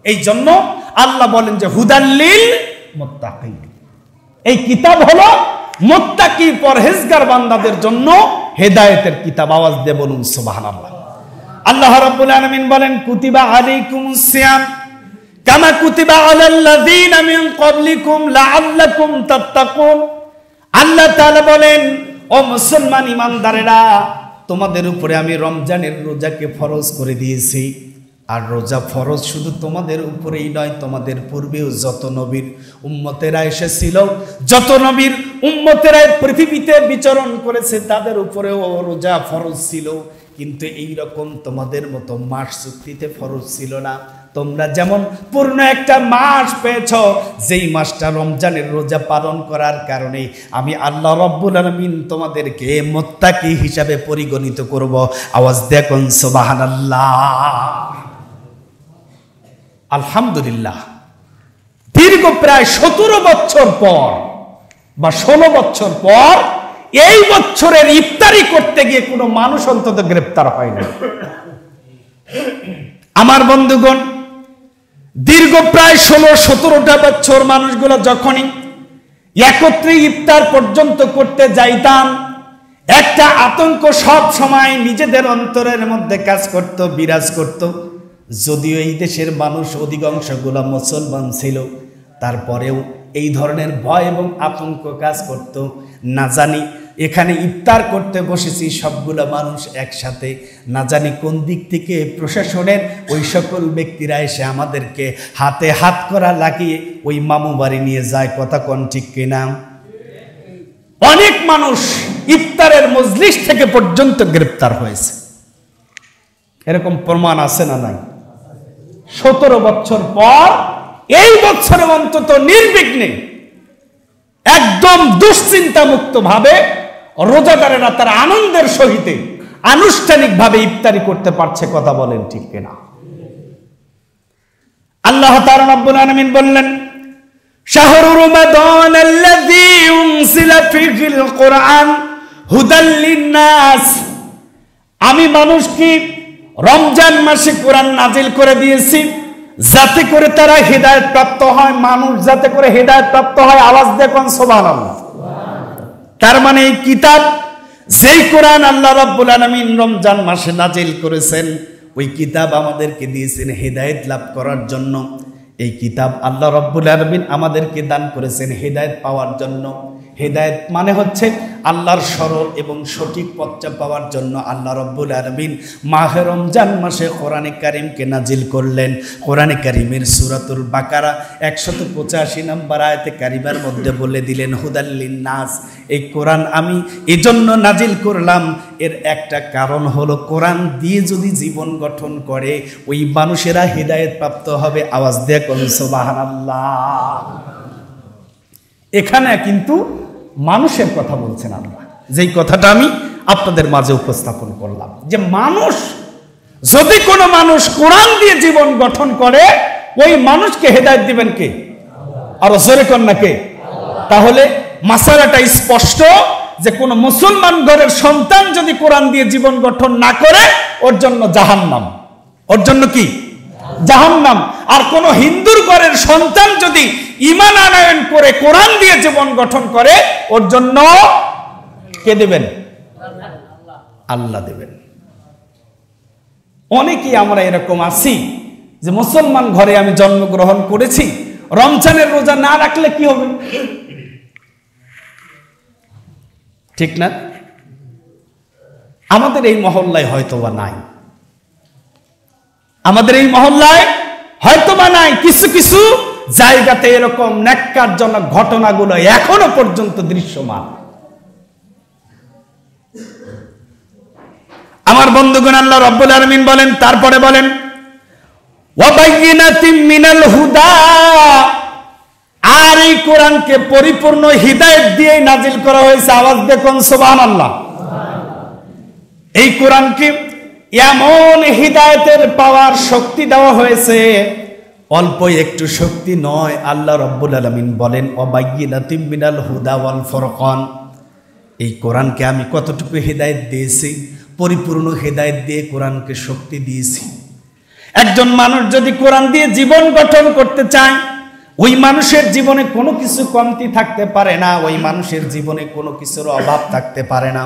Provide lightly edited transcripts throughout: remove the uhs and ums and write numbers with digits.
এই জন্য আল্লাহ বলেন যে হুদাল্লিল মুত্তাকিন, এই কিতাব হলো মুত্তাকি পরহেজগার বান্দাদের জন্য হেদায়েতের কিতাব। আওয়াজ দিয়ে বলুন সুবহানাল্লাহ। আল্লাহ রাব্বুল আলামিন বলেন কুতিবা আলাইকুমুস সিয়াম কামা কুতিবা আলাল্লাযীনা মিন ক্বাবলিকুম লাআল্লাকুম তাত্তাকুন। আল্লাহ তাআলা বলেন, ও মুসলমান ইমানদারেরা, তোমাদের উপরে আমি রমজানের রোজাকে ফরজ করে দিয়েছি। আর রোজা ফরজ শুধু তোমাদের উপরেই নয়, তোমাদের পূর্বেও যত নবীর উম্মতেরা এসেছিল, যত নবীর উম্মতেরা পৃথিবীতে বিচরণ করেছে, তাদের উপরেও রোজা ফরজ ছিল। কিন্তু এই রকম তোমাদের মতো মাস চুক্তিতে ফরজ ছিল না। তোমরা যেমন পূর্ণ একটা মাস পেয়েছ, যেই মাসটা রমজানের রোজা পালন করার কারণে আমি আল্লাহ রাব্বুল আলামিন তোমাদেরকে মুত্তাকি হিসাবে পরিগণিত করব। আওয়াজ দেখুন সুবহানাল্লাহ। আলহামদুলিল্লাহ, দীর্ঘ প্রায় 17 বছর পর বা 16 বছর পর এই বছরের ইফতারি করতে গিয়ে কোনো মানুষ অন্তত গ্রেফতার হয় না। আমার বন্ধুগণ, দীর্ঘ প্রায় 16-17টা বছর মানুষগুলো যখনই একত্রে ইফতার পর্যন্ত করতে যাইতাম, একটা আতঙ্ক সব সময় নিজেদের অন্তরের মধ্যে কাজ করত, বিরাজ করত। যদিও এই দেশের মানুষ অধিকাংশগুলো মুসলমান ছিল, তারপরেও এই ধরনের ভয় এবং আতঙ্ক কাজ করত। না জানি এখানে ইফতার করতে বসেছি সবগুলো মানুষ একসাথে, না জানি কোন দিক থেকে প্রশাসনের ওই সকল ব্যক্তিরা এসে আমাদেরকে হাতে হাত করা লাগিয়ে ওই মামু বাড়ি নিয়ে যায়। কথা কোন ঠিক কিনা? অনেক মানুষ ইফতারের মজলিস থেকে পর্যন্ত গ্রেফতার হয়েছে। এরকম প্রমাণ আছে না নাই? 17 বছর পর এই বছরে অন্তত নির্বিঘ্নে একদম দুশ্চিন্তা মুক্ত ভাবে রোজাদারেরা তার আনন্দের সহিত আনুষ্ঠানিকভাবে ইফতারি করতে পারছে। কথা বলেন ঠিক কিনা? আল্লাহ তাআলা রাব্বুল আলামিন বললেন, শাহরু রমাদানাল্লাযী উনজিলা ফীহিল কুরআন হুদাল লিন-নাস। আমি মানুষকে রমজান মাসে কোরআন নাজিল করে দিয়েছি যাতে করে তারা হেদায়েত প্রাপ্ত হয়, মানুষ যাতে করে হেদায়েত প্রাপ্ত হয়। আওয়াজ দেখুন সুবহানাল্লাহ। তার মানে এই কিতাব, যেই কোরআন আল্লাহ রাব্বুল আলামিন রমজান মাসে নাজিল করেছেন, ওই কিতাব আমাদেরকে দিয়েছেন হেদায়েত লাভ করার জন্য। এই কিতাব আল্লাহ রাব্বুল আলামিন আমাদেরকে দান করেছেন হেদায়েত পাওয়ার জন্য। হেদায়েত মানে হচ্ছে আল্লাহর সরল এবং সঠিক পথটা পাওয়ার জন্য আল্লাহ রাব্বুল আলামিন মাহে রমজান মাসে কোরআনে কারীমকে নাজিল করলেন। কোরআনে কারীমের সূরাতুল বাকারা 185 নম্বর আয়াতে কারিমার মধ্যে বলে দিলেন হুদাল লিন-নাস। এই কোরআন আমি এজন্য নাজিল করলাম, এর একটা কারণ হলো কোরআন দিয়ে যদি জীবন গঠন করে ওই মানুষেরা হেদায়েত প্রাপ্ত হবে। আওয়াজ দিয়ে কোন সুবহানাল্লাহ। এখানে কিন্তু মানুষের কথা বলছেন আল্লাহ, যেই কথাটা আমি আপনাদের মাঝে উপস্থাপন করলাম, যে মানুষ যদি কোনো মানুষ কোরআন দিয়ে জীবন গঠন করে ওই মানুষকে হেদায়েত দিবেন কে? আরো জোরে কর না কে? তাহলে মাসালাটা স্পষ্ট যে কোন মুসলমান ঘরের সন্তান যদি কোরআন দিয়ে জীবন গঠন না করে ওর জন্য জাহান্নাম। ওর জন্য কি? জাহান্নাম। আর কোন হিন্দুর ঘরের সন্তান যদি ঈমান আনয়ন করে কোরআন দিয়ে জীবন গঠন করে ওর জন্য কে দেবেন? আল্লাহ দেবেন। অনেকেই আমরা এরকম আছি যে মুসলমান ঘরে আমি জন্মগ্রহণ করেছি, রমজানের রোজা না রাখলে কি হবে? ঠিক না? আমাদের এই মহল্লায় হয়তোবা নাই, আমাদের এই মহল্লায় হয়তোবা নাই, কিছু কিছু জায়গাতে এরকম ন্যাক্কারজনক ঘটনাগুলো এখনো পর্যন্ত দৃশ্যমান। আমার বন্ধুগণ, আল্লাহ রাব্বুল আলামিন বলেন, তারপরে বলেন ওয়া বাইয়িনাতিম মিনাল হুদা, আর এই কোরআনকে পরিপূর্ণ হিদায়াত দিয়ে নাজিল করা হয়েছে। আওয়াজ দেখুন সুবহানাল্লাহ। এই কোরআনকে এমন হিদায়াতের পাওয়ার শক্তি দেওয়া হয়েছে, অল্প একটু শক্তি নয়। আল্লাহ রাব্বুল আলামিন বলেন ওয়া বাইয়িনাতিম মিনাল হুদা ওয়াল ফুরকান। এই কোরআনকে আমি কতটুকু হিদায়াত দিয়েছি? পরিপূর্ণ হিদায়াত দিয়ে কোরআনকে শক্তি দিয়েছি। একজন মানুষ যদি কোরআন দিয়ে জীবন গঠন করতে চায়, ওই মানুষের জীবনে কোনো কিছু কমতি থাকতে পারে না, ওই মানুষের জীবনে কোনো কিছুর অভাব থাকতে পারে না।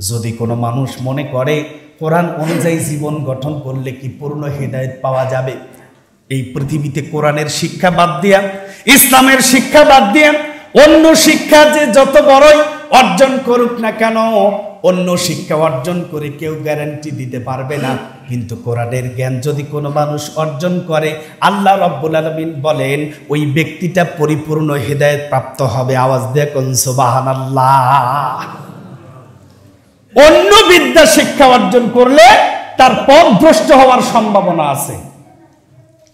যদি কোনো মানুষ মনে করে কোরআন অনুযায়ী জীবন গঠন করলে কি পূর্ণ হেদায়েত পাওয়া যাবে, এই পৃথিবীতে কোরআনের শিক্ষা বাদ দিয়া, ইসলামের শিক্ষা বাদ দিয়া অন্য শিক্ষা যে যত বড়ই অর্জন করুক না কেন, অন্য শিক্ষা অর্জন করে কেউ গ্যারান্টি দিতে পারবে না। কিন্তু কোরআনের জ্ঞান যদি কোনো মানুষ অর্জন করে, আল্লাহ রাব্বুল আলামিন বলেন ওই ব্যক্তিটা পরিপূর্ণ হেদায়েত প্রাপ্ত হবে। আওয়াজ দিয়ে কোন সুবহানাল্লাহ। অন্য বিদ্যা শিক্ষা অর্জন করলে তার পথ ভ্রষ্ট হওয়ার সম্ভাবনা আছে,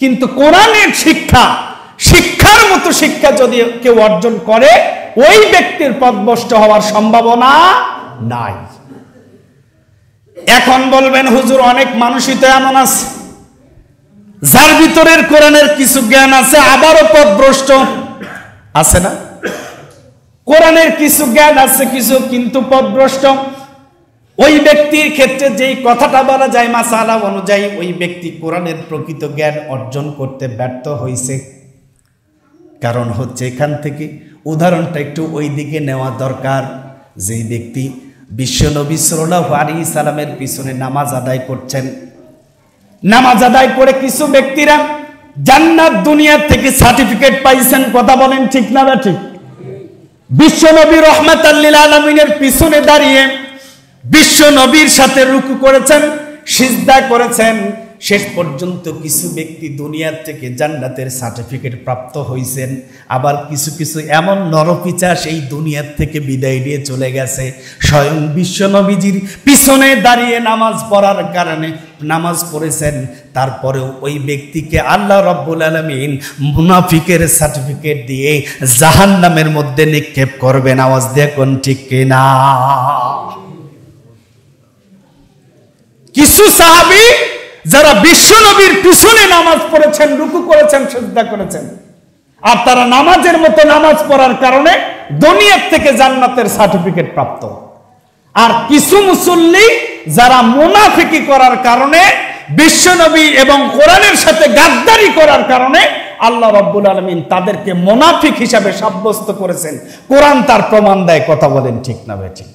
কিন্তু কোরআনের শিক্ষার মতো শিক্ষা যদি কেউ অর্জন করে, ওই ব্যক্তির পথ ভ্রষ্ট হওয়ার সম্ভাবনা নাই। এখন বলবেন হুজুর অনেক মানুষই তো এমন আছে যার ভিতরের কোরআনের কিছু জ্ঞান আছে আবারও পথভ্রষ্ট আছে না? কোরআনের কিছু জ্ঞান আছে কিছু কিন্তু পথভ্রষ্ট। ওই ব্যক্তির ক্ষেত্রে যেই কথাটা বলা যায় মাসালা অনুযায়ী, ওই ব্যক্তি কোরআনের প্রকৃত জ্ঞান অর্জন করতে ব্যর্থ হয়েছে। কারণ হচ্ছে এখান থেকে উদাহরণটা একটু ওই দিকে নেওয়া দরকার। যেই ব্যক্তি বিশ্বনবী সাল্লাল্লাহু আলাইহি সাল্লামের পিছনে নামাজ আদায় করছেন, নামাজ আদায় করে কিছু ব্যক্তিরা জান্নাত দুনিয়া থেকে সার্টিফিকেট পাইছেন, কথা বলেন ঠিক না ঠিক? বিশ্বনবী রাহমাতাল লিল আলামিনের পিছনে দাঁড়িয়ে বিশ্বনবীর সাথে রুকু করেছেন, সিজদা করেছেন, শেষ পর্যন্ত কিছু ব্যক্তি দুনিয়ার থেকে জান্নাতের সার্টিফিকেট প্রাপ্ত হয়েছেন। আবার কিছু কিছু এমন নরপিচাস এই দুনিয়ার থেকে বিদায় নিয়ে চলে গেছে। স্বয়ং বিশ্বনবীজির পিছনে দাঁড়িয়ে নামাজ পড়ার কারণে নামাজ পড়েছেন, তারপরেও ওই ব্যক্তিকে আল্লাহ রাব্বুল আলামিন মুনাফিকের সার্টিফিকেট দিয়ে জাহান্নামের মধ্যে নিক্ষেপ করবেন। আওয়াজ দিয়ে কোন ঠিক কিনা? কিছু সাহাবী যারা বিশ্বনবীর পিছনে নামাজ পড়েছেন, রুকু করেছেন, সিজদা করেছেন, আর তারা নামাজের মতো নামাজ পড়ার কারণে দুনিয়ার থেকে জান্নাতের সার্টিফিকেট প্রাপ্ত। আর কিছু মুসল্লি যারা মুনাফিকি করার কারণে, বিশ্বনবী এবং কোরআনের সাথে গাদ্দারি করার কারণে আল্লাহ রাব্বুল আলামিন তাদেরকে মুনাফিক হিসাবে সাব্যস্ত করেছেন। কোরআন তার প্রমাণ দেয়। কথা বলেন ঠিক না ভাই? ঠিক।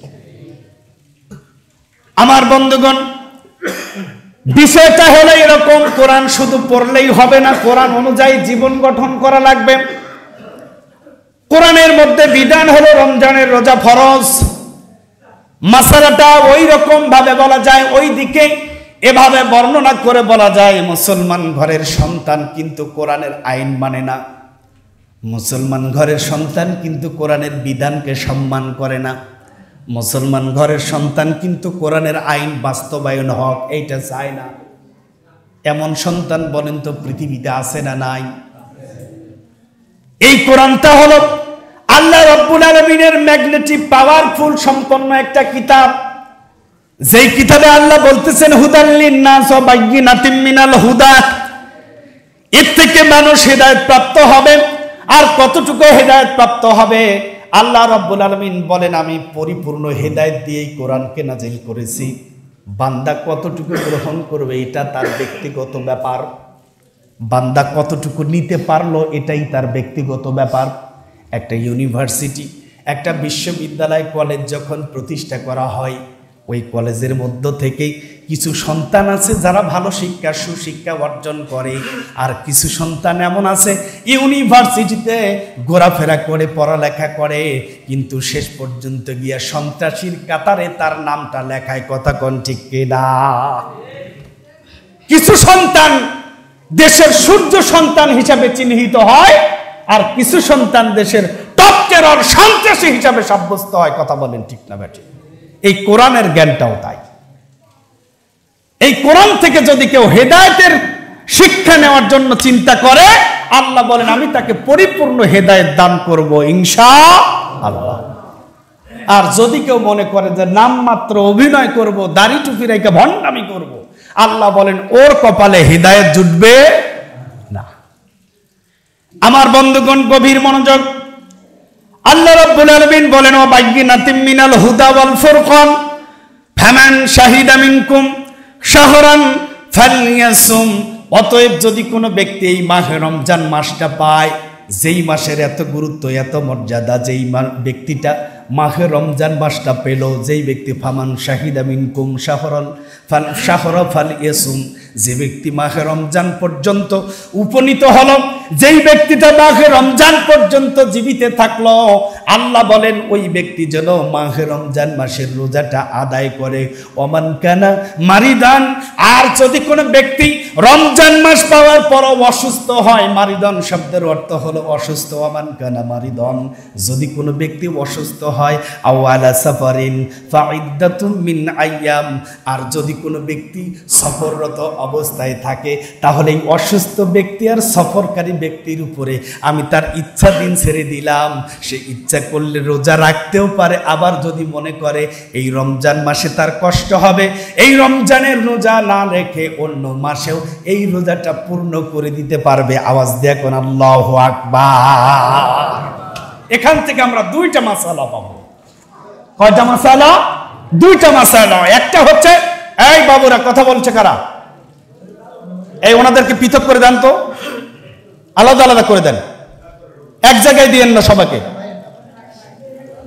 আমার বন্ধুগণ, বিষয়টা হলো এরকম, কোরআন শুধু পড়লেই হবে না, কোরআন অনুযায়ী জীবন গঠন করা লাগবে। কোরআনের মধ্যে বিধান হলো রমজানের রোজা ফরজ। মাসালাটা ওই রকম ভাবে বলা যায়, ওই দিকে এভাবে বর্ণনা করে বলা যায়, মুসলমান ঘরের সন্তান কিন্তু কোরআনের আইন মানে না, মুসলমান ঘরের সন্তান কিন্তু কোরআনের বিধানকে সম্মান করে না, মুসলমান ঘরের সন্তান কিন্তু কোরআনের আইন বাস্তবায়ন হোক এইটা চায় না। এমন সন্তান বলেন তো পৃথিবীতে আছে না নাই? এই কোরআনটা হলো আল্লাহ রাব্বুল আলামিনের ম্যাগনেটিক পাওয়ারফুল সম্পন্ন একটা কিতাব, যেই কিতাবে আল্লাহ বলতেছেন হুদাল লিন-নাস ওয়া বাইয়িনাতিম মিনাল হুদা। এর থেকে মানুষ হেদায়েত প্রাপ্ত হবে। আর কতটুকু হেদায়েত প্রাপ্ত হবে? আল্লাহ রাব্বুল আলামিন বলেন আমি পরিপূর্ণ হেদায়েত দিয়েই কোরআনকে নাজিল করেছি। বান্দা কতটুকু গ্রহণ করবে এটা তার ব্যক্তিগত ব্যাপার, বান্দা কতটুকু নিতে পারলো এটাই তার ব্যক্তিগত ব্যাপার। একটা ইউনিভার্সিটি, একটা বিশ্ববিদ্যালয়, কলেজ যখন প্রতিষ্ঠা করা হয়, ওই কলেজের মধ্য থেকে কিছু সন্তান আছে যারা ভালো শিক্ষা সুশিক্ষা অর্জন করে, আর কিছু সন্তান এমন আছে ইউনিভার্সিটিতে ঘোরাফেরা করে পড়ালেখা করে, কিন্তু শেষ পর্যন্ত গিয়া সন্ত্রাসীর কাতারে তার নামটা লেখায়। কথা কোন ঠিক কিনা? কিছু সন্তান দেশের সূর্য সন্তান হিসাবে চিহ্নিত হয়, আর কিছু সন্তান দেশের টপ টেরর সন্ত্রাসী হিসাবে সাব্যস্ত হয়। কথা বলেন ঠিক না বেটি? এই কোরআনের জ্ঞানটাও তাই। এই কোরআন থেকে যদি কেউ হেদায়েতের শিক্ষা নেওয়ার জন্য চিন্তা করে, আল্লাহ বলেন আমি তাকে পরিপূর্ণ হেদায়েত দান করব ইনশাআল্লাহ। আর যদি কেউ মনে করে যে নামমাত্র অভিনয় করব, দাড়ি টুপি রেখে ভণ্ডামি করব, আল্লাহ বলেন ওর কপালে হেদায়েত জুটবে না। আমার বন্ধুগণ গভীর মনোযোগ, আল্লাহ রাব্বুল আলামিন বলেন ওয়া বাইয়িনাতিম মিনাল হুদা ওয়াল ফুরকান ফামান শাহিদা মিনকুম শাহরান ফালইয়াসুম অতএব যদি কোনো ব্যক্তি এই মাহে রমজান মাসটা পায়, যেই মাসের এত গুরুত্ব এত মর্যাদা, যেই ব্যক্তিটা মাহে রমজান মাসটা পেল, যেই ব্যক্তি ফামান শাহিদা মিনকুম শাহরা ফালইয়াসুম, যে ব্যক্তি মাহে রমজান পর্যন্ত উপনীত হলো, যেই ব্যক্তিটা মাহে রমজান পর্যন্ত জীবিত থাকলো, আল্লাহ বলেন ওই ব্যক্তি যেন মাহে রমজান মাসের রোজাটা আদায় করে। ওমান কানা মারিদান, আর যদি কোনো ব্যক্তি রমজান মাস পাওয়ার পরও অসুস্থ হয়, মারিদান শব্দের অর্থ হলো অসুস্থ। ওমান কানা মারিদান, যদি কোনো ব্যক্তি অসুস্থ হয়, আও আলা সাফারিন ফাইদ্দাতুম মিন আইয়াম, আর যদি কোনো ব্যক্তি সফররত অবস্থায় থাকে, তাহলে এই অসুস্থ ব্যক্তি আর সফরকারী ব্যক্তির উপরে আমি তার ইচ্ছা দিন ছেড়ে দিলাম। সে ইচ্ছা করলে রোজা রাখতেও পারে, আবার যদি মনে করে এই রমজান মাসে তার কষ্ট হবে, এই রমজানের রোজা না রেখে অন্য মাসেও এই রোজাটা পূর্ণ করে দিতে পারবে। আওয়াজ দিয়ে কোন আল্লাহু আকবার। এখান থেকে আমরা দুইটা মাসালা পাবো। কয়টা মাসালা? দুইটা মাসালা। একটা হচ্ছে, এই বাবুরা কথা বলছে কারা? এই ওনাদেরকে পৃথক করে দেন তো, আলাদা আলাদা করে দেন, এক জায়গায় দিয়েন না সবাইকে।